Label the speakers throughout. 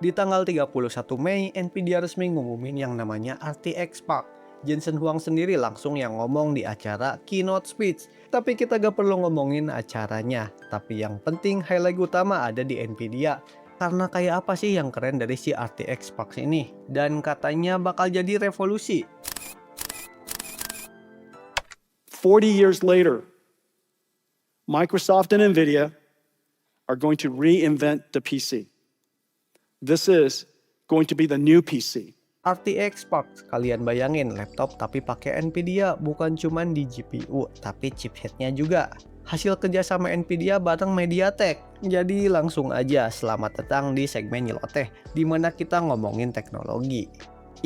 Speaker 1: Di tanggal 31 Mei, Nvidia resmi ngumumin yang namanya RTX Spark. Jensen Huang sendiri langsung yang ngomong di acara keynote speech. Tapi kita gak perlu ngomongin acaranya. Tapi yang penting highlight utama ada di Nvidia. Karena kayak apa sih yang keren dari si RTX Spark ini? Dan katanya bakal jadi revolusi.
Speaker 2: 40 years later, Microsoft and NVIDIA are going to reinvent the PC. This is going to be the new PC.
Speaker 1: RTX Spark, kalian bayangin laptop tapi pakai Nvidia, bukan cuman di GPU, tapi chipsetnya juga. Hasil kerjasama Nvidia bareng MediaTek. Jadi langsung aja selamat datang di segmen Nyeloteh, dimana kita ngomongin teknologi.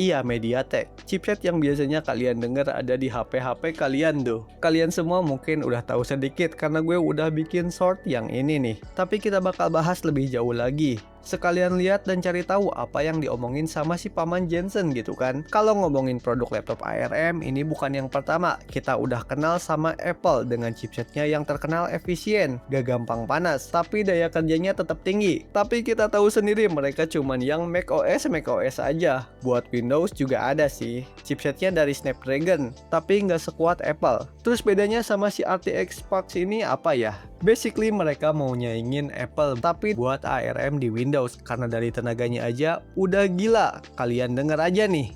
Speaker 1: Iya, MediaTek, chipset yang biasanya kalian dengar ada di HP-HP kalian tuh. Kalian semua mungkin udah tahu sedikit karena gue udah bikin short yang ini nih. Tapi kita bakal bahas lebih jauh lagi. Sekalian lihat dan cari tahu apa yang diomongin sama si paman Jensen gitu kan. Kalau ngomongin produk laptop ARM, ini bukan yang pertama. Kita udah kenal sama Apple dengan chipsetnya yang terkenal efisien, gak gampang panas, tapi daya kerjanya tetap tinggi. Tapi kita tahu sendiri mereka cuman yang macOS aja. Buat Windows juga ada sih, chipsetnya dari Snapdragon, tapi nggak sekuat Apple. Terus bedanya sama si RTX Spark ini apa ya? Basically mereka mau nyaingin Apple tapi buat ARM di Windows karena dari tenaganya aja udah gila. Kalian denger aja nih.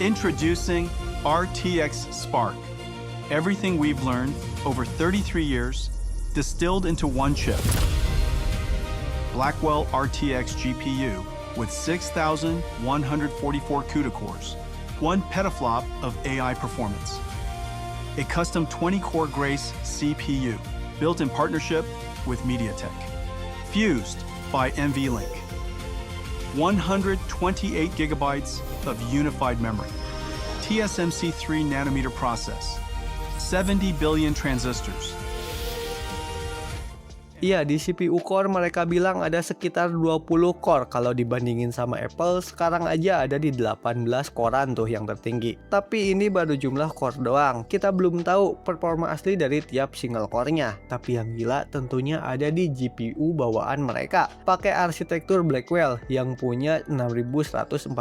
Speaker 3: Introducing RTX Spark. Everything we've learned over 33 years distilled into one chip. Blackwell RTX GPU with 6,144 CUDA cores, 1 petaflop of AI performance. A custom 20-core Grace CPU built in partnership with MediaTek. Fused by NVLink. 128 gigabytes of unified memory. TSMC 3 nanometer process. 70 billion transistors.
Speaker 1: Iya, di CPU core mereka bilang ada sekitar 20 core. Kalau dibandingin sama Apple, sekarang aja ada di 18 corean tuh yang tertinggi. Tapi ini baru jumlah core doang. Kita belum tahu performa asli dari tiap single core-nya. Tapi yang gila tentunya ada di GPU bawaan mereka. Pakai arsitektur Blackwell yang punya 6144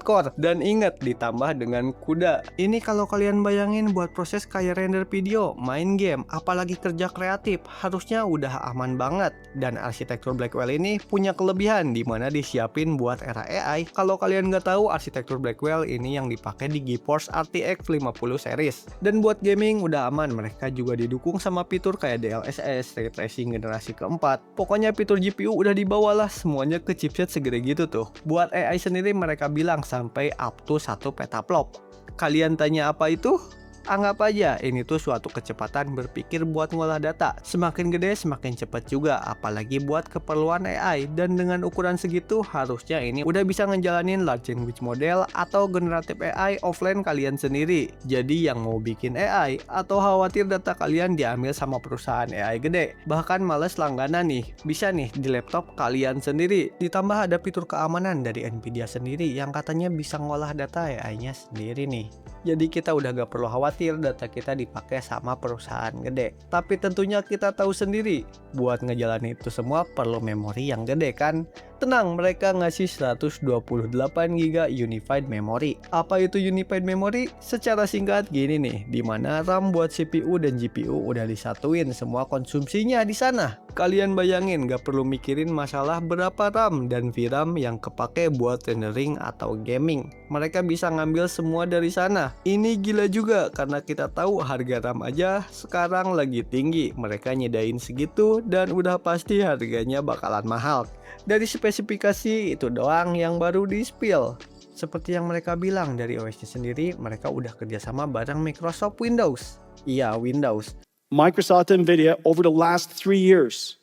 Speaker 1: core. Dan ingat ditambah dengan CUDA. Ini kalau kalian bayangin buat proses kayak render video, main game, apalagi kerja kreatif, harusnya udah aman banget. Dan arsitektur Blackwell ini punya kelebihan dimana disiapin buat era AI. Kalau kalian nggak tahu, arsitektur Blackwell ini yang dipakai di GeForce RTX 50 series. Dan buat gaming udah aman, mereka juga didukung sama fitur kayak DLSS, Ray Tracing generasi keempat. Pokoknya fitur GPU udah dibawa lah semuanya ke chipset segede gitu tuh. Buat AI sendiri mereka bilang sampai up to 1 petaflop. Kalian tanya apa itu? Anggap aja ini tuh suatu kecepatan berpikir buat ngolah data. Semakin gede semakin cepat juga, apalagi buat keperluan AI. Dan dengan ukuran segitu harusnya ini udah bisa ngejalanin large language model atau generative AI offline kalian sendiri. Jadi yang mau bikin AI atau khawatir data kalian diambil sama perusahaan AI gede, bahkan males langganan nih, bisa nih di laptop kalian sendiri. Ditambah ada fitur keamanan dari Nvidia sendiri yang katanya bisa ngolah data AI-nya sendiri nih. Jadi kita udah gak perlu khawatir data kita dipakai sama perusahaan gede. Tapi tentunya kita tahu sendiri, buat ngejalanin itu semua perlu memori yang gede kan? Tenang, mereka ngasih 128 GB Unified Memory. Apa itu Unified Memory? Secara singkat gini nih, dimana RAM buat CPU dan GPU udah disatuin semua konsumsinya di sana. Kalian bayangin gak perlu mikirin masalah berapa RAM dan VRAM yang kepake buat rendering atau gaming. Mereka bisa ngambil semua dari sana. Ini gila juga karena kita tahu harga RAM aja sekarang lagi tinggi. Mereka nyedain segitu dan udah pasti harganya bakalan mahal. Dari spesifikasi itu doang yang baru di-spill. Seperti yang mereka bilang dari OS-nya sendiri, mereka udah kerjasama bareng Microsoft Windows. Iya, Windows.
Speaker 2: Microsoft and NVIDIA, over the last 3 years,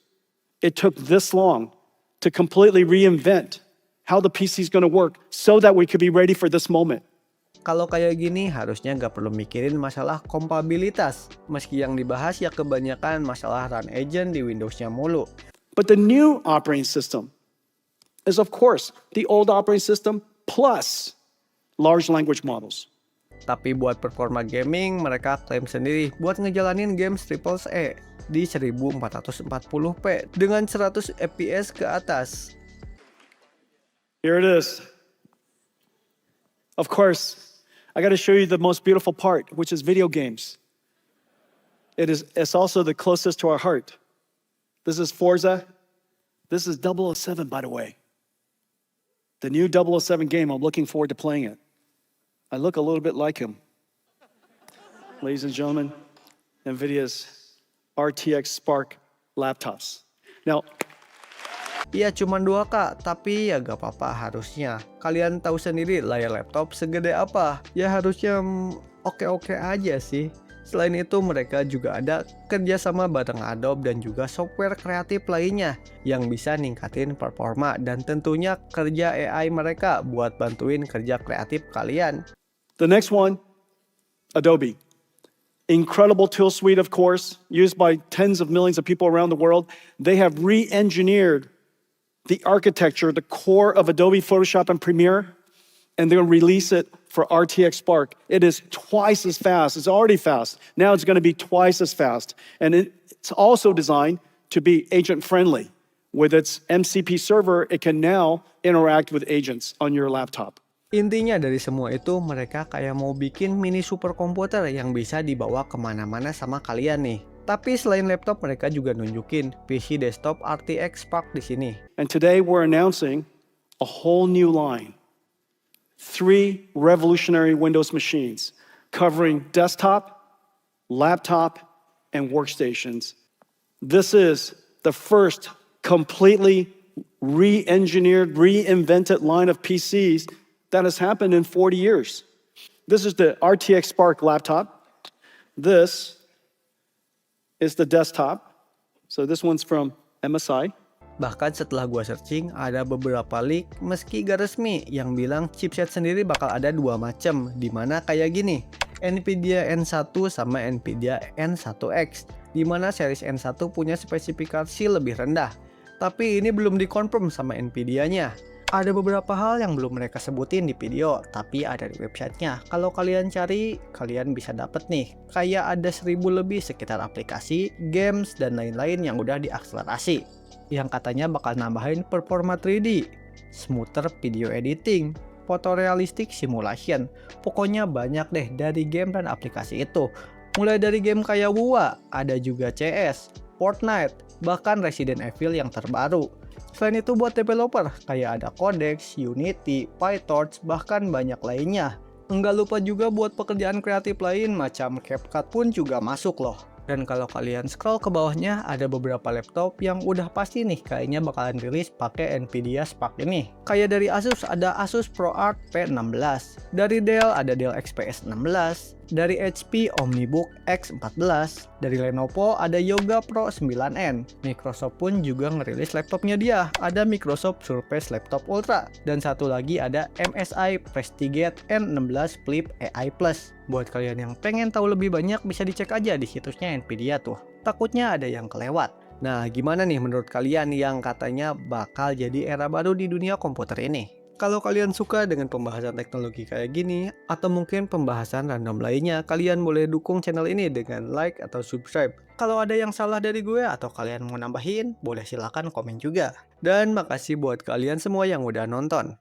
Speaker 2: it took this long to completely reinvent how the PC is going to work so that we could be ready for this moment.
Speaker 1: Kalau kayak gini harusnya nggak perlu mikirin masalah kompatibilitas. Meski yang dibahas ya kebanyakan masalah run agent di Windows-nya mulu.
Speaker 2: But the new operating system is, of course, the old operating system plus large language models.
Speaker 1: Tapi buat performa gaming, mereka klaim sendiri buat ngejalanin games AAA di 1440p dengan 100 fps ke atas.
Speaker 2: Here it is. Of course, I got to show you the most beautiful part, which is video games. It's also the closest to our heart. This is Forza. This is 007, by the way. The new 007 game, I'm looking forward to playing it. I look a little bit like him. Ladies and gentlemen, NVIDIA's RTX Spark laptops. Now,
Speaker 1: Iya cuman 2K, tapi ya gak apa-apa harusnya. Kalian tahu sendiri layar laptop segede apa. Ya harusnya oke-oke aja sih. Selain itu mereka juga ada kerjasama bareng Adobe dan juga software kreatif lainnya yang bisa ningkatin performa dan tentunya kerja AI mereka buat bantuin kerja kreatif kalian.
Speaker 2: the next one, Adobe. Incredible tool suite, of course, used by tens of millions of people around the world. They have re-engineered the architecture, the core of Adobe Photoshop and Premiere, and they're going to release it for RTX Spark. It is twice as fast. It's already fast. Now it's going to be twice as fast. And it's also designed to be agent-friendly. With its MCP server, it can now interact with agents on your laptop.
Speaker 1: Intinya dari semua itu mereka kayak mau bikin mini superkomputer yang bisa dibawa kemana-mana sama kalian nih. Tapi selain laptop mereka juga nunjukin PC desktop RTX Spark di sini.
Speaker 2: And today we're announcing a whole new line. 3 revolutionary Windows machines covering desktop, laptop, and workstations. This is the first completely re-engineered, reinvented line of PCs that has happened in 40 years. This is the RTX Spark laptop. This is the desktop. So this one's from MSI.
Speaker 1: Bahkan setelah gua searching ada beberapa leak meski gak resmi yang bilang chipset sendiri bakal ada 2 macam, dimana kayak gini, Nvidia N1 sama Nvidia N1X, dimana series N1 punya spesifikasi lebih rendah. Tapi ini belum dikonfirm sama Nvidia-nya. Ada beberapa hal yang belum mereka sebutin di video, tapi ada di websitenya. Kalau kalian cari, kalian bisa dapet nih. Kayak ada 1000 lebih sekitar aplikasi, games, dan lain-lain yang udah diakselerasi. Yang katanya bakal nambahin performa 3D, smoother video editing, photorealistic simulation. Pokoknya banyak deh dari game dan aplikasi itu. Mulai dari game kayak WoW, ada juga CS, Fortnite, bahkan Resident Evil yang terbaru. Selain itu buat developer, kayak ada Codex, Unity, PyTorch, bahkan banyak lainnya. Enggak lupa juga buat pekerjaan kreatif lain macam CapCut pun juga masuk loh. Dan kalau kalian scroll ke bawahnya ada beberapa laptop yang udah pasti nih kayaknya bakalan rilis pakai Nvidia Spark ini. Kayak dari Asus ada Asus ProArt P16, dari Dell ada Dell XPS 16, dari HP OmniBook X14, dari Lenovo ada Yoga Pro 9N. Microsoft pun juga ngerilis laptopnya dia, ada Microsoft Surface Laptop Ultra, dan satu lagi ada MSI Prestigate N16 Flip AI Plus. Buat kalian yang pengen tahu lebih banyak bisa dicek aja di situsnya Nvidia tuh. Takutnya ada yang kelewat. Nah, gimana nih menurut kalian yang katanya bakal jadi era baru di dunia komputer ini? Kalau kalian suka dengan pembahasan teknologi kayak gini, atau mungkin pembahasan random lainnya, kalian boleh dukung channel ini dengan like atau subscribe. Kalau ada yang salah dari gue atau kalian mau nambahin, boleh silahkan komen juga. Dan makasih buat kalian semua yang udah nonton.